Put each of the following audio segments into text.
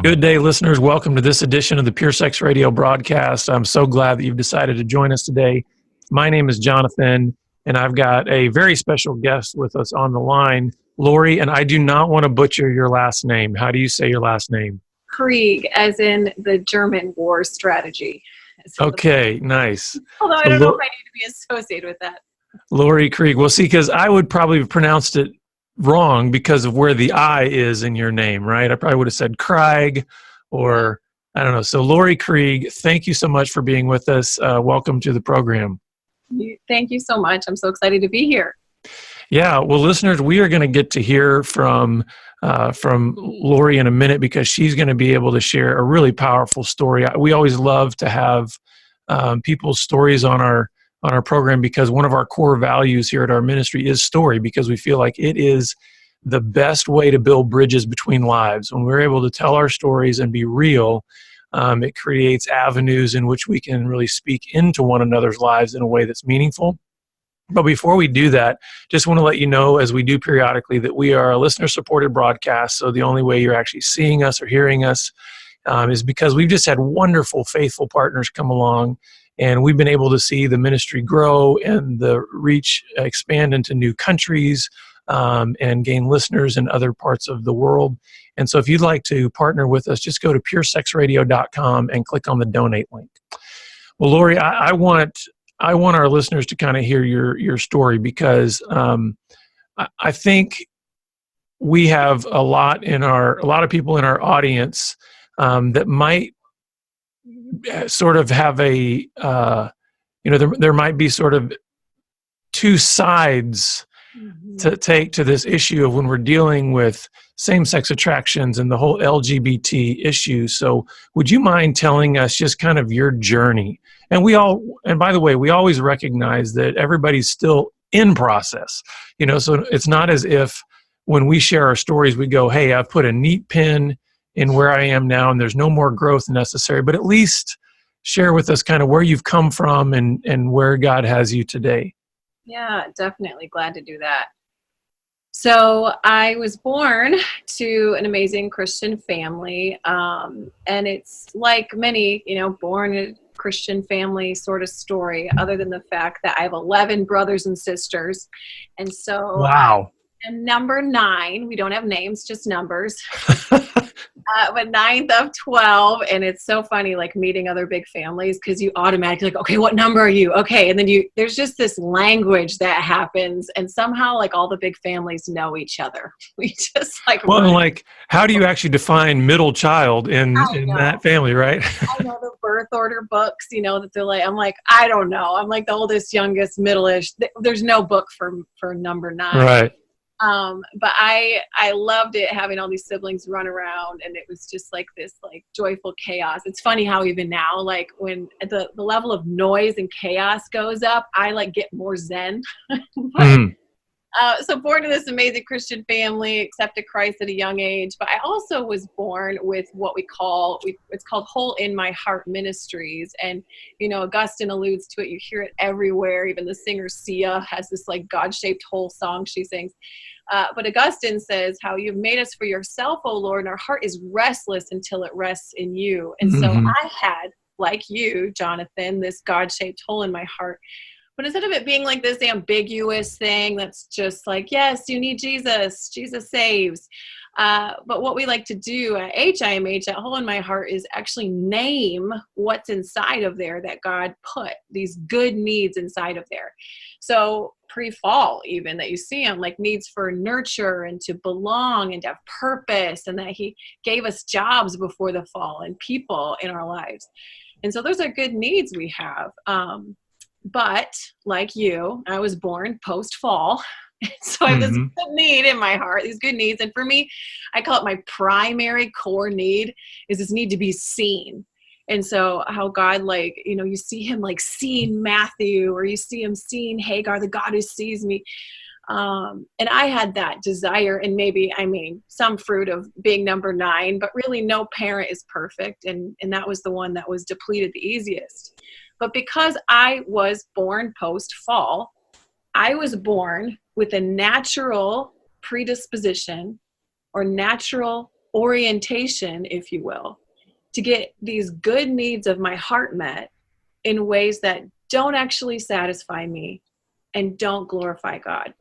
Good day, listeners. Welcome to this edition of the Pure Sex Radio broadcast. I'm so glad that you've decided to join us today. My name is Jonathan, and I've got a very special guest with us on the line, Laurie, and I do not want to butcher your last name. How do you say your last name? Krieg, as in the German war strategy. Okay, nice. Although I don't know if I need to be associated with that. Laurie Krieg. Well, see, because I would probably have pronounced it wrong because of where the I is in your name, right? I probably would have said Craig or I don't know. So Laurie Krieg, thank you so much for being with us. Welcome to the program. Thank you so much. I'm so excited to be here. Yeah, well, listeners, we are going to get to hear from Laurie in a minute because she's going to be able to share a really powerful story. We always love to have people's stories on our program because one of our core values here at our ministry is story, because we feel like it is the best way to build bridges between lives. When we're able to tell our stories and be real, it creates avenues in which we can really speak into one another's lives in a way that's meaningful. But before we do that, just want to let you know, as we do periodically, that we are a listener-supported broadcast. So the only way you're actually seeing us or hearing us is because we've just had wonderful, faithful partners come along, and we've been able to see the ministry grow and the reach expand into new countries and gain listeners in other parts of the world. And so if you'd like to partner with us, just go to puresexradio.com and click on the donate link. Well, Laurie, I want our listeners to kind of hear your story because I think we have a lot of people in our audience that might sort of have there might be sort of two sides to take to this issue of when we're dealing with same-sex attractions and the whole LGBT issue. So would you mind telling us just kind of your journey? And by the way, we always recognize that everybody's still in process, so it's not as if when we share our stories, we go, hey, I've put a neat pin in where I am now and there's no more growth necessary, but at least share with us kind of where you've come from and where God has you today. Yeah, definitely glad to do that. So I was born to an amazing Christian family, and it's like many, born in a Christian family sort of story, other than the fact that I have 11 brothers and sisters. And so wow. I'm number 9. We don't have names, just numbers. But 9th of 12, and it's so funny, like meeting other big families, because you automatically like, okay, what number are you? Okay, and then there's just this language that happens, and somehow like all the big families know each other. We just like how do you actually define middle child in that family, right? I know the birth order books, that they're like, I'm like, I don't know. I'm like the oldest, youngest, middle-ish. There's no book for number 9. Right. But I loved it, having all these siblings run around, and it was just like this like joyful chaos. It's funny how even now, like when the level of noise and chaos goes up, I like get more zen. So born to this amazing Christian family, accepted Christ at a young age, but I also was born with what it's called Hole in My Heart Ministries. And, Augustine alludes to it. You hear it everywhere. Even the singer Sia has this like God-shaped hole song she sings. But Augustine says how you've made us for yourself, O Lord, and our heart is restless until it rests in you. And so I had, like you, Jonathan, this God-shaped hole in my heart. But instead of it being like this ambiguous thing that's just like, yes, you need Jesus, Jesus saves. But what we like to do at HIMH, that hole in my heart, is actually name what's inside of there that God put, these good needs inside of there. So pre-fall even, that you see them, like needs for nurture and to belong and to have purpose, and that he gave us jobs before the fall and people in our lives. And so those are good needs we have. But like you, I was born post-fall. So I have this good need in my heart, these good needs. And for me, I call it my primary core need, is this need to be seen. And so how God, like, you see him like seeing Matthew, or you see him seeing Hagar, the God who sees me. And I had that desire, and maybe, some fruit of being number 9, but really no parent is perfect. And that was the one that was depleted the easiest. But because I was born post-fall, I was born with a natural predisposition or natural orientation, if you will, to get these good needs of my heart met in ways that don't actually satisfy me and don't glorify God.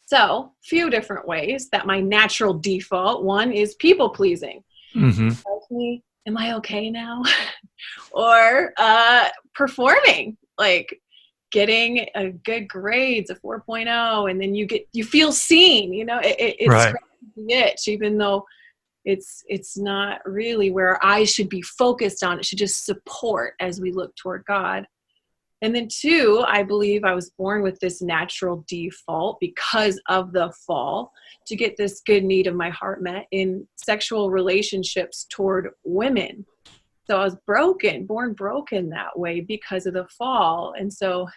So, few different ways that my natural default, one is people pleasing. Mm-hmm. Like me, am I okay now? Or performing, like getting a good grades, a 4.0, and then you feel seen, it Right. scratches the itch, even though it's not really where I should be focused on. It should just support as we look toward God. And then two, I believe I was born with this natural default because of the fall to get this good need of my heart met in sexual relationships toward women. So I was born broken that way because of the fall. And so,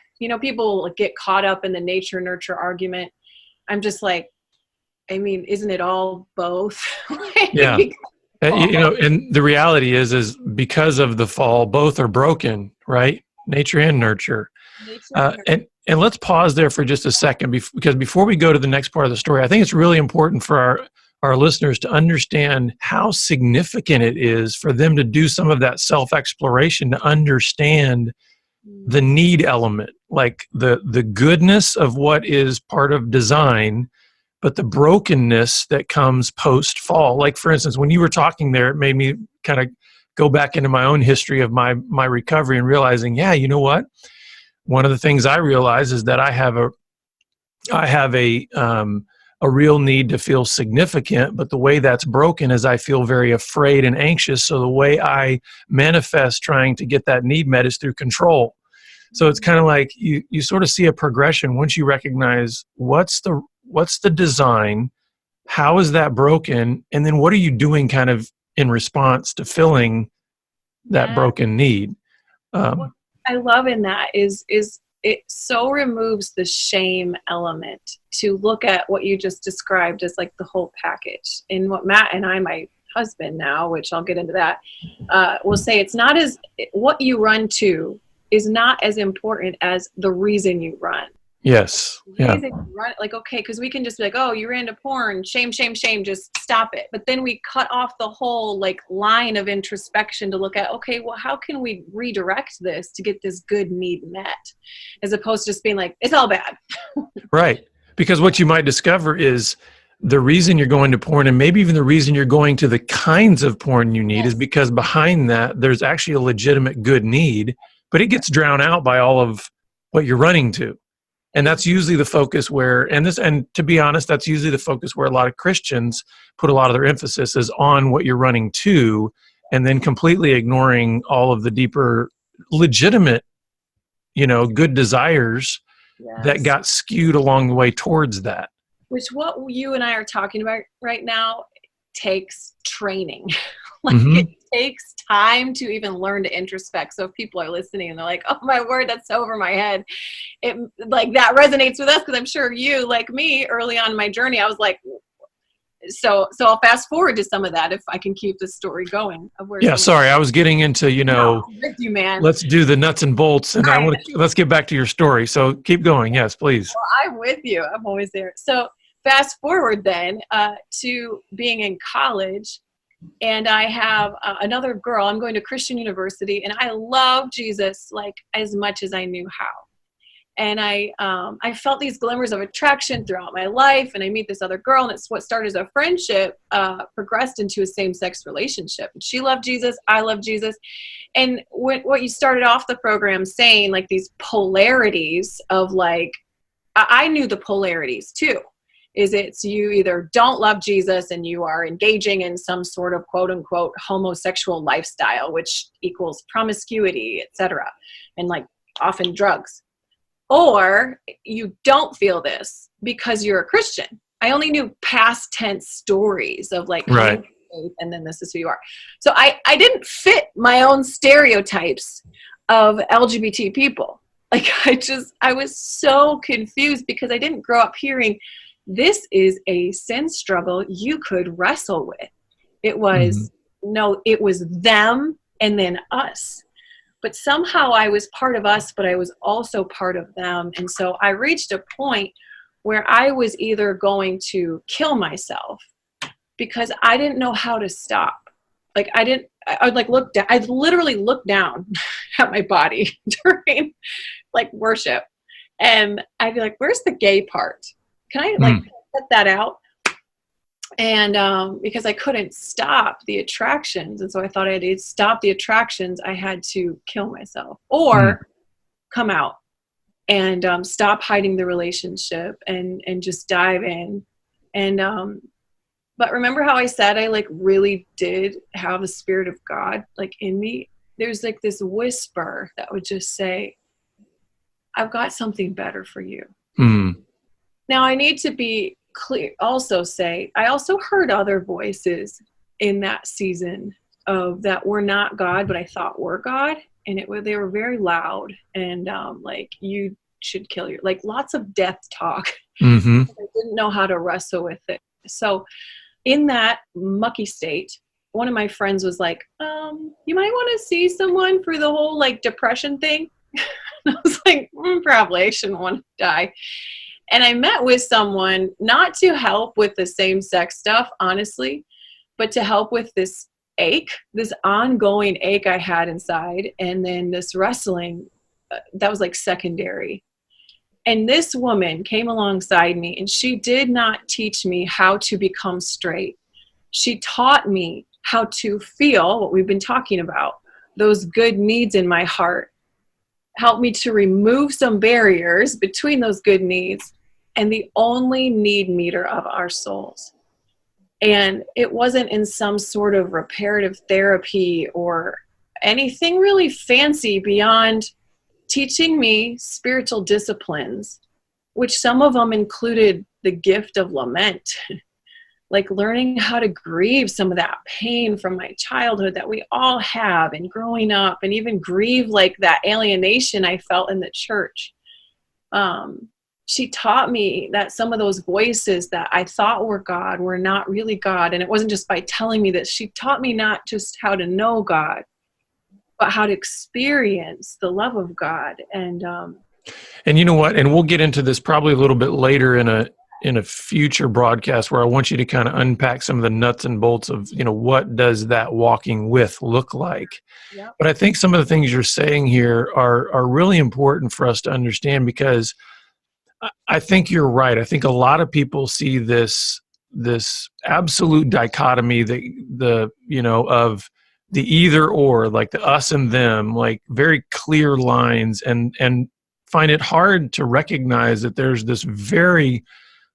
people get caught up in the nature nurture argument. I'm just like, I mean, isn't it all both? Yeah. And the reality is because of the fall, both are broken, right? Nature and nurture. And let's pause there for just a second, because before we go to the next part of the story, I think it's really important for our listeners to understand how significant it is for them to do some of that self-exploration to understand the need element, like the goodness of what is part of design, but the brokenness that comes post-fall. Like, for instance, when you were talking there, it made me kind of go back into my own history of my recovery and realizing, yeah, you know what? One of the things I realize is that I have a real need to feel significant, but the way that's broken is I feel very afraid and anxious. So the way I manifest trying to get that need met is through control. So it's kind of like you sort of see a progression once you recognize what's the design, how is that broken, and then what are you doing kind of in response to filling that broken need. What I love in that is it so removes the shame element to look at what you just described as like the whole package. And what Matt and I, my husband now, which I'll get into that, will say it's not as what you run to is not as important as the reason you run. Yes. Yeah. Run, like, okay, because we can just be like, oh, you ran to porn, shame, just stop it. But then we cut off the whole like line of introspection to look at, okay, well, how can we redirect this to get this good need met, as opposed to just being like, it's all bad. Right. Because what you might discover is the reason you're going to porn, and maybe even the reason you're going to the kinds of porn you need, is because behind that, there's actually a legitimate good need, but it gets drowned out by all of what you're running to. And that's usually the focus and to be honest, that's usually the focus where a lot of Christians put a lot of their emphasis is on what you're running to, and then completely ignoring all of the deeper, legitimate, good desires that got skewed along the way towards that. Which what you and I are talking about right now takes training. It takes time to even learn to introspect. So if people are listening and they're like, oh my word, that's over my head, it like that resonates with us, because I'm sure you, like me, early on in my journey, I was like, so I'll fast forward to some of that if I can keep the story going. Sorry, I was getting into, with you, man. Let's do the nuts and bolts, and let's get back to your story. So keep going. Yes, please. Well, I'm with you. I'm always there. So fast forward then to being in college. And I have another girl. I'm going to Christian university, and I love Jesus like as much as I knew how. And I felt these glimmers of attraction throughout my life. And I meet this other girl, and it's what started as a friendship progressed into a same-sex relationship. And she loved Jesus. I love Jesus. And what you started off the program saying, like these polarities of like, I knew the polarities too. Is it's you either don't love Jesus and you are engaging in some sort of quote unquote homosexual lifestyle, which equals promiscuity, etc., and like often drugs, or you don't feel this because you're a Christian. I only knew past tense stories of like, right, and then this is who you are. So I didn't fit my own stereotypes of LGBT people. Like I was so confused because I didn't grow up hearing, this is a sin struggle you could wrestle with. It was, it was them and then us. But somehow I was part of us, but I was also part of them. And so I reached a point where I was either going to kill myself because I didn't know how to stop. Like I would like look down, I'd literally look down at my body during like worship, and I'd be like, where's the gay part? Can I like cut that out? And because I couldn't stop the attractions, and so I thought I had to stop the attractions, I had to kill myself or come out and stop hiding the relationship and just dive in. And but remember how I said I like really did have the Spirit of God like in me? There's like this whisper that would just say, I've got something better for you. Now I need to be clear, also say, I also heard other voices in that season of that were not God, but I thought were God. And they were very loud and like, you should kill your, like lots of death talk. I didn't know how to wrestle with it. So in that mucky state, one of my friends was like, you might want to see someone for the whole like depression thing. And I was like, probably I shouldn't want to die. And I met with someone not to help with the same sex stuff, honestly, but to help with this ache, this ongoing ache I had inside. And then this wrestling, that was like secondary. And this woman came alongside me, and she did not teach me how to become straight. She taught me how to feel what we've been talking about, those good needs in my heart, helped me to remove some barriers between those good needs and the only need meter of our souls. And it wasn't in some sort of reparative therapy or anything really fancy beyond teaching me spiritual disciplines, which some of them included the gift of lament, like learning how to grieve some of that pain from my childhood that we all have and growing up, and even grieve like that alienation I felt in the church. She taught me that some of those voices that I thought were God were not really God. And it wasn't just by telling me that. She taught me not just how to know God, but how to experience the love of God. And you know what? And we'll get into this probably a little bit later in a future broadcast, where I want you to kind of unpack some of the nuts and bolts of, what does that walking with look like? Yep. But I think some of the things you're saying here are really important for us to understand, because I think you're right. I think a lot of people see this absolute dichotomy, of the either or, like the us and them, like very clear lines, and find it hard to recognize that there's this very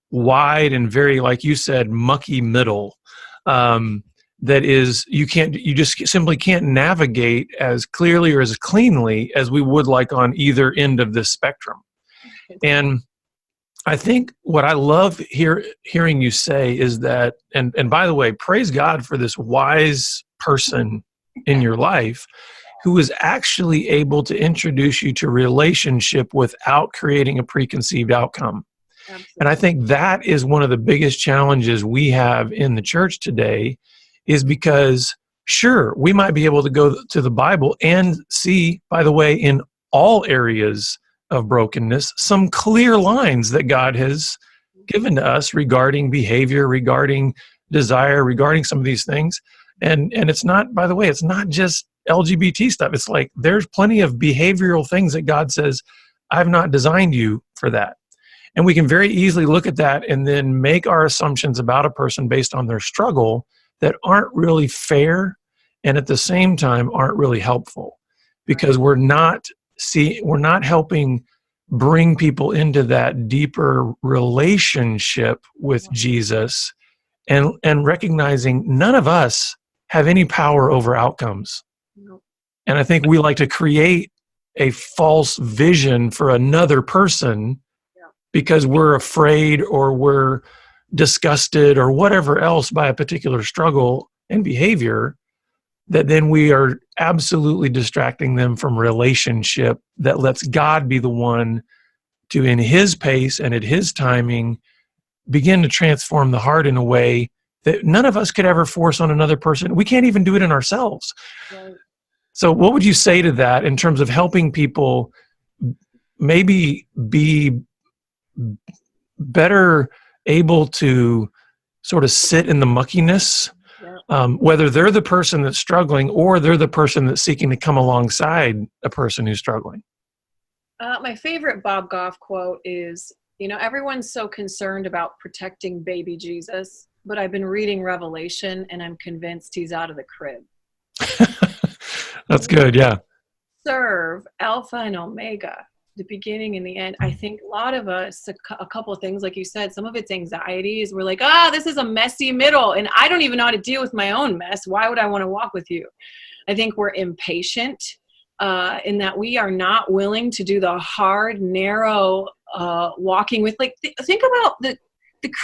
wide and very, like you said, mucky middle that is, you just simply can't navigate as clearly or as cleanly as we would like on either end of this spectrum. And I think what I love hearing you say is that, and by the way, praise God for this wise person in your life who is actually able to introduce you to relationship without creating a preconceived outcome. Absolutely. And I think that is one of the biggest challenges we have in the church today, is because, sure, we might be able to go to the Bible and see, by the way, in all areas of brokenness, some clear lines that God has given to us regarding behavior, regarding desire, regarding some of these things. And it's not, by the way, it's not just LGBT stuff. It's like there's plenty of behavioral things that God says, I've not designed you for that. And we can very easily look at that and then make our assumptions about a person based on their struggle that aren't really fair, and at the same time aren't really helpful, because we're not helping bring people into that deeper relationship with Jesus, and recognizing none of us have any power over outcomes. Nope. And I think we like to create a false vision for another person because we're afraid or we're disgusted or whatever else by a particular struggle and behavior, that then we are absolutely distracting them from relationship that lets God be the one to, in his pace and at his timing, begin to transform the heart in a way that none of us could ever force on another person. We can't even do it in ourselves. Right. So what would you say to that in terms of helping people maybe be better able to sort of sit in the muckiness, Yeah. whether they're the person that's struggling or they're the person that's seeking to come alongside a person who's struggling. My favorite Bob Goff quote is, everyone's so concerned about protecting baby Jesus, but I've been reading Revelation and I'm convinced he's out of the crib. That's good. Yeah. Serve Alpha and Omega, the beginning and the end. I think a lot of us, a couple of things, like you said, some of it's anxieties. We're like, this is a messy middle, and I don't even know how to deal with my own mess. Why would I want to walk with you? I think we're impatient in that we are not willing to do the hard, narrow walking with. Like, think about the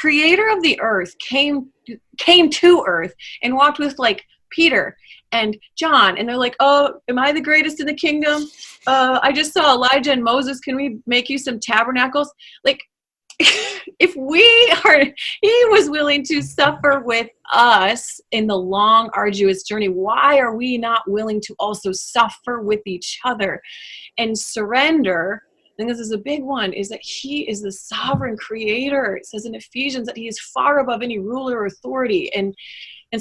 creator of the earth came to earth and walked with like Peter and John, and they're like, oh, am I the greatest in the kingdom? I just saw Elijah and Moses. Can we make you some tabernacles? Like, if he was willing to suffer with us in the long, arduous journey, why are we not willing to also suffer with each other and surrender? And this is a big one, is that he is the sovereign creator. It says in Ephesians that he is far above any ruler or authority. And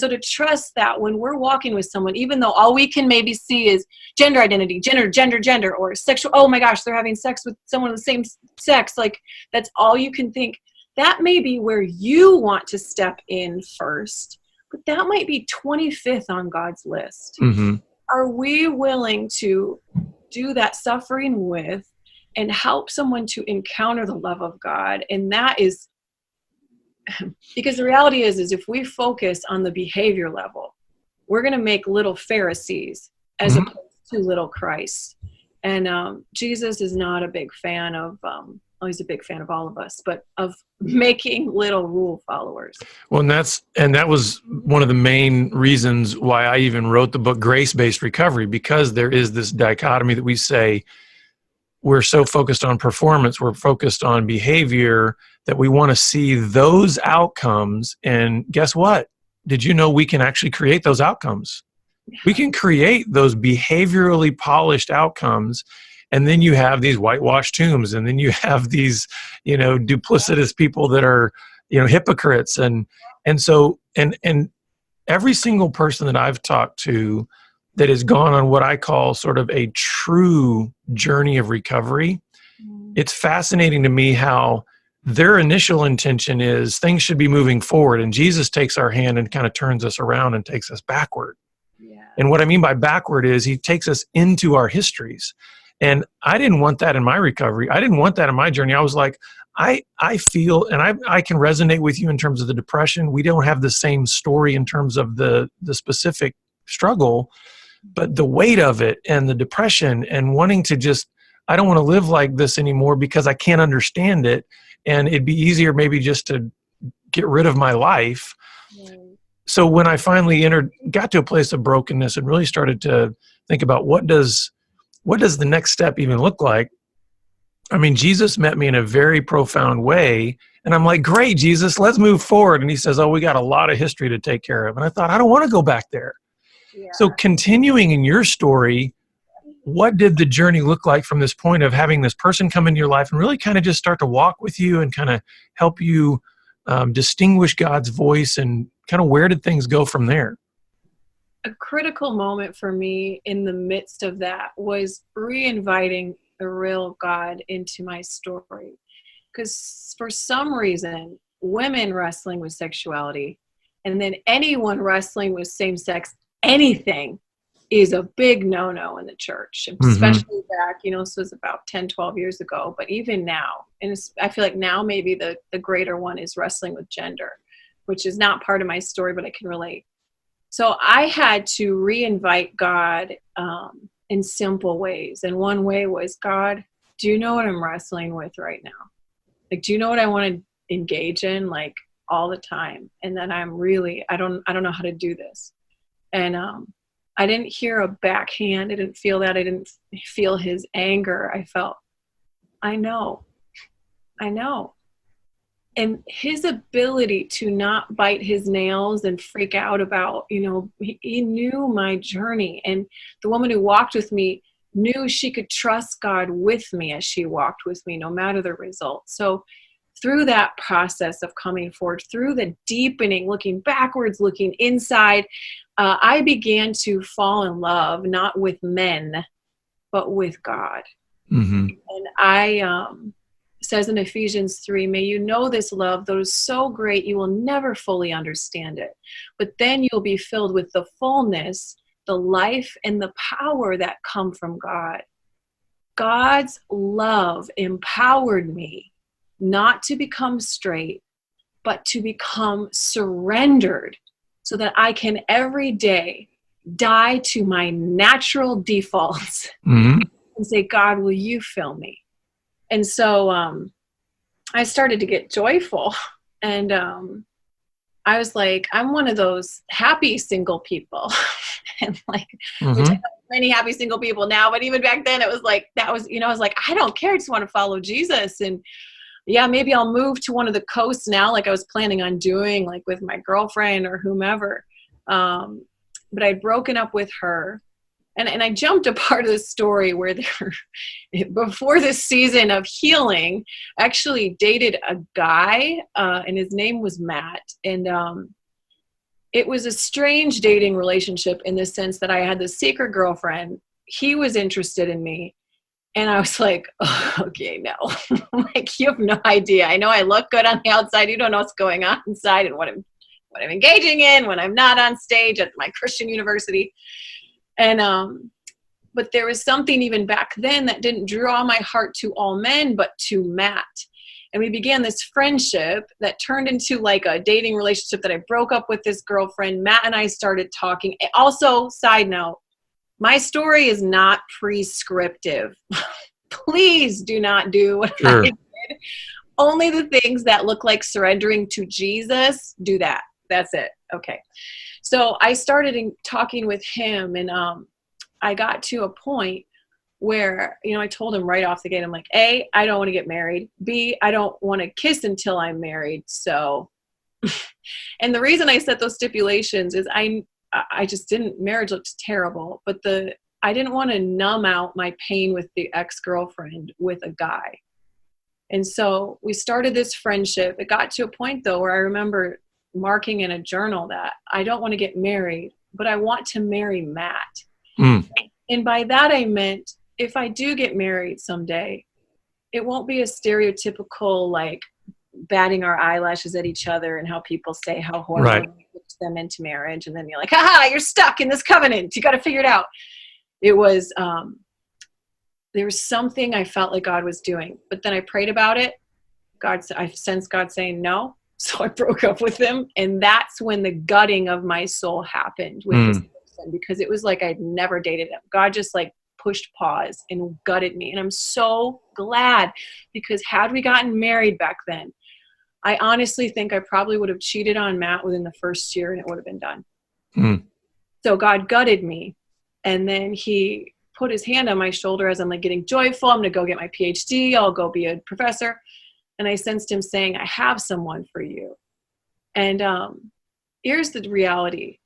so to trust that when we're walking with someone, even though all we can maybe see is gender identity, gender, or sexual, oh my gosh, they're having sex with someone of the same sex, like that's all you can think. That may be where you want to step in first, but that might be 25th on God's list. Mm-hmm. Are we willing to do that suffering with and help someone to encounter the love of God? And that is, because the reality is if we focus on the behavior level, we're going to make little Pharisees as opposed to little Christ. And Jesus is not a big fan of, he's a big fan of all of us, but of making little rule followers. Well, and that was one of the main reasons why I even wrote the book Grace-Based Recovery, because there is this dichotomy that we say we're so focused on performance, we're focused on behavior, that we want to see those outcomes. And guess what? Did you know we can actually create those outcomes? We can create those behaviorally polished outcomes. And then you have these whitewashed tombs, and then you have these, duplicitous people that are, hypocrites. And so every single person that I've talked to that has gone on what I call sort of a true journey of recovery, it's fascinating to me how their initial intention is things should be moving forward, and Jesus takes our hand and kind of turns us around and takes us backward. Yeah. And what I mean by backward is he takes us into our histories. And I didn't want that in my recovery. I didn't want that in my journey. I was like, I feel, and I can resonate with you in terms of the depression. We don't have the same story in terms of the specific struggle, but the weight of it and the depression and wanting to just, I don't want to live like this anymore because I can't understand it. And it'd be easier maybe just to get rid of my life. Right. So when I finally got to a place of brokenness and really started to think about what does the next step even look like? I mean, Jesus met me in a very profound way. And I'm like, great, Jesus, let's move forward. And he says, oh, we got a lot of history to take care of. And I thought, I don't want to go back there. Yeah. So continuing in your story, what did the journey look like from this point of having this person come into your life and really kind of just start to walk with you and kind of help you distinguish God's voice, and kind of where did things go from there? A critical moment for me in the midst of that was re-inviting the real God into my story. Because for some reason, women wrestling with sexuality and then anyone wrestling with same-sex anything is a big no-no in the church, especially back, this was about 10, 12 years ago, but even now. And I feel like now maybe the greater one is wrestling with gender, which is not part of my story, but I can relate. So I had to re-invite God in simple ways. And one way was, God, do you know what I'm wrestling with right now? Like, do you know what I want to engage in, like, all the time? And then I don't know how to do this. And I didn't hear a backhand. I didn't feel that. I didn't feel his anger. I felt, I know. And his ability to not bite his nails and freak out about, he knew my journey. And the woman who walked with me knew she could trust God with me as she walked with me, no matter the result. So through that process of coming forward, through the deepening, looking backwards, looking inside, I began to fall in love, not with men, but with God. Mm-hmm. And I says in Ephesians 3, may you know this love that is so great you will never fully understand it. But then you'll be filled with the fullness, the life, and the power that come from God. God's love empowered me not to become straight, but to become surrendered so that I can every day die to my natural defaults Mm-hmm. and say, God, will you fill me? And so I started to get joyful. And I was like, I'm one of those happy single people. And like, which I Mm-hmm. know many happy single people now, but even back then it was like, that was, I was like, I don't care. I just want to follow Jesus. And yeah, maybe I'll move to one of the coasts now, like I was planning on doing, like with my girlfriend or whomever. But I'd broken up with her. And I jumped a part of the story where before this season of healing, I actually dated a guy, and his name was Matt. And it was a strange dating relationship in the sense that I had this secret girlfriend. He was interested in me. And I was like, oh, okay, no. Like, you have no idea. I know I look good on the outside. You don't know what's going on inside and what I'm engaging in when I'm not on stage at my Christian university. And but there was something even back then that didn't draw my heart to all men, but to Matt. And we began this friendship that turned into like a dating relationship that I broke up with this girlfriend. Matt and I started talking. Also, side note, my story is not prescriptive. Please do not do what Sure. I did. Only the things that look like surrendering to Jesus, do that. That's it. Okay. So I started talking with him, and I got to a point where, I told him right off the gate, I'm like, A, I don't want to get married. B, I don't want to kiss until I'm married. So, and the reason I set those stipulations is I just didn't, marriage looked terrible, but I didn't want to numb out my pain with the ex-girlfriend with a guy. And so we started this friendship. It got to a point though, where I remember marking in a journal that I don't want to get married, but I want to marry Matt. Mm. And by that, I meant if I do get married someday, it won't be a stereotypical, like, batting our eyelashes at each other and how people say how horrible Right. it puts them into marriage. And then you're like, haha, you're stuck in this covenant. You got to figure it out. It was, there was something I felt like God was doing, but then I prayed about it. I sensed God saying no. So I broke up with him. And that's when the gutting of my soul happened with this person, because it was like I'd never dated him. God just like pushed pause and gutted me. And I'm so glad, because had we gotten married back then, I honestly think I probably would have cheated on Matt within the first year and it would have been done. Mm. So God gutted me. And then he put his hand on my shoulder as I'm like getting joyful. I'm going to go get my PhD. I'll go be a professor. And I sensed him saying, I have someone for you. And here's the reality.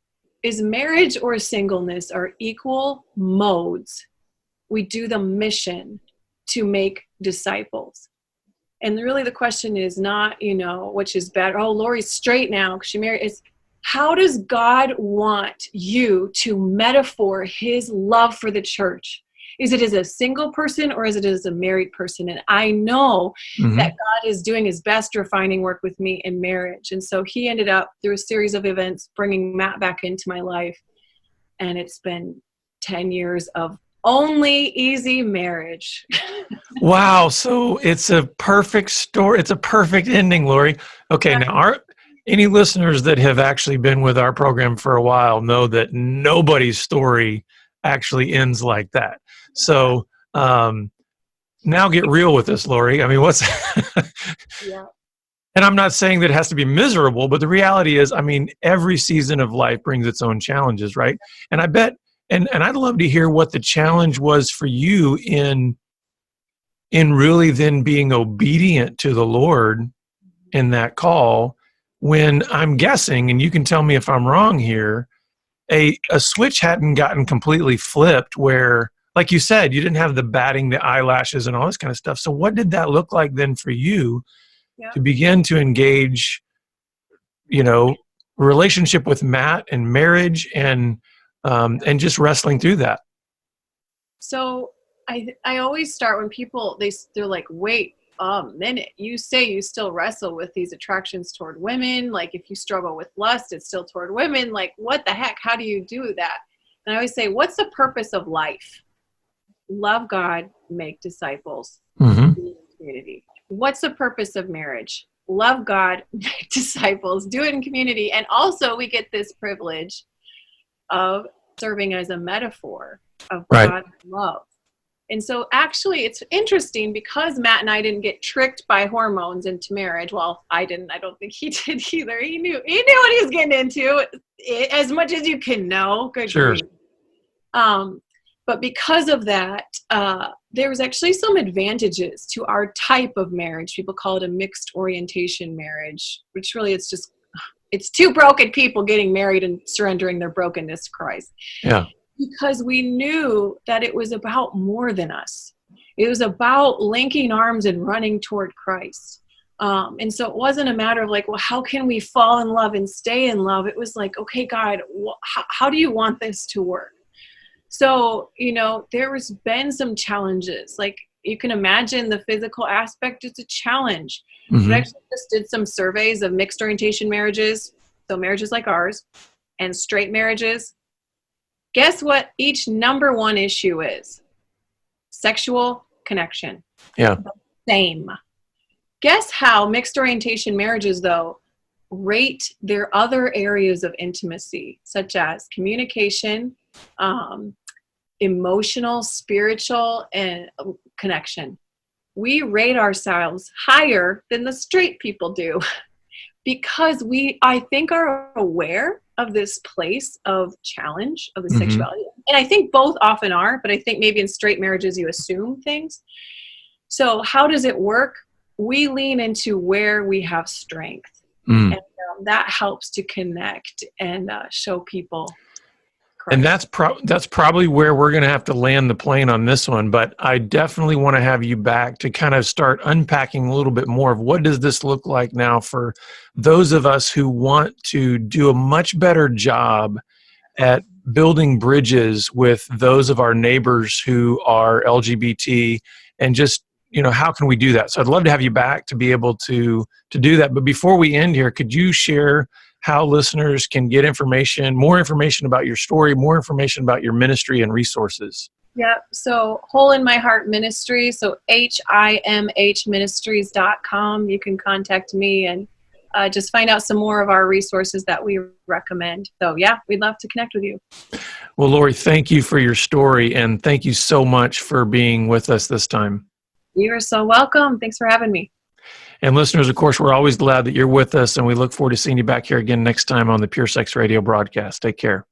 Is marriage or singleness are equal modes. We do the mission to make disciples. And really the question is not, which is better. Oh, Laurie's straight now because she married. It's how does God want you to metaphor his love for the church? Is it as a single person or is it as a married person? And I know that God is doing his best refining work with me in marriage. And so he ended up, through a series of events, bringing Matt back into my life. And it's been 10 years of only easy marriage. Wow. So it's a perfect story. It's a perfect ending, Laurie. Okay. Now, any listeners that have actually been with our program for a while know that nobody's story actually ends like that. So now get real with this, Laurie. I mean, Yeah. And I'm not saying that it has to be miserable, but the reality is, I mean, every season of life brings its own challenges, right? And I bet, and I'd love to hear what the challenge was for you in really then being obedient to the Lord in that call, when I'm guessing, and you can tell me if I'm wrong here, a switch hadn't gotten completely flipped where, like you said, you didn't have the batting the eyelashes and all this kind of stuff. So what did that look like then for you Yeah. to begin to engage, relationship with Matt and marriage and just wrestling through that. So I always start when people, they're like, wait a minute, you say you still wrestle with these attractions toward women. Like if you struggle with lust, it's still toward women. Like what the heck? How do you do that? And I always say, what's the purpose of life? Love God, make disciples, Mm-hmm. be in community. What's the purpose of marriage? Love God, make disciples, do it in community. And also we get this privilege of serving as a metaphor of Right. God's love. And so actually it's interesting because Matt and I didn't get tricked by hormones into marriage. Well, I didn't. I don't think he did either. He knew what he was getting into, as much as you can know. Good Sure. grief. But because of that, there was actually some advantages to our type of marriage. People call it a mixed orientation marriage, which really it's two broken people getting married and surrendering their brokenness to Christ. Yeah. Because we knew that it was about more than us. It was about linking arms and running toward Christ. And so it wasn't a matter of like, well, how can we fall in love and stay in love? It was like, okay, God, how do you want this to work? So, there has been some challenges. Like you can imagine the physical aspect is a challenge. Mm-hmm. We actually just did some surveys of mixed orientation marriages, so marriages like ours, and straight marriages. Guess what each number one issue is? Sexual connection. Yeah. Same. Guess how mixed orientation marriages, though, rate their other areas of intimacy, such as communication, emotional, spiritual, and connection. We rate ourselves higher than the straight people do because I think, are aware of this place of challenge of the Mm-hmm. sexuality. And I think both often are, but I think maybe in straight marriages you assume things. So how does it work? We lean into where we have strength. Mm. And that helps to connect and show people Christ. And that's probably where we're going to have to land the plane on this one. But I definitely want to have you back to kind of start unpacking a little bit more of what does this look like now for those of us who want to do a much better job at building bridges with those of our neighbors who are LGBT, and just, how can we do that? So I'd love to have you back to be able to do that. But before we end here, could you share how listeners can get more information about your story, more information about your ministry and resources? Yeah, so Hole in My Heart Ministry, so HIMHministries.com. You can contact me and just find out some more of our resources that we recommend. So yeah, we'd love to connect with you. Well, Laurie, thank you for your story, and thank you so much for being with us this time. You are so welcome. Thanks for having me. And listeners, of course, we're always glad that you're with us, and we look forward to seeing you back here again next time on the Pure Sex Radio broadcast. Take care.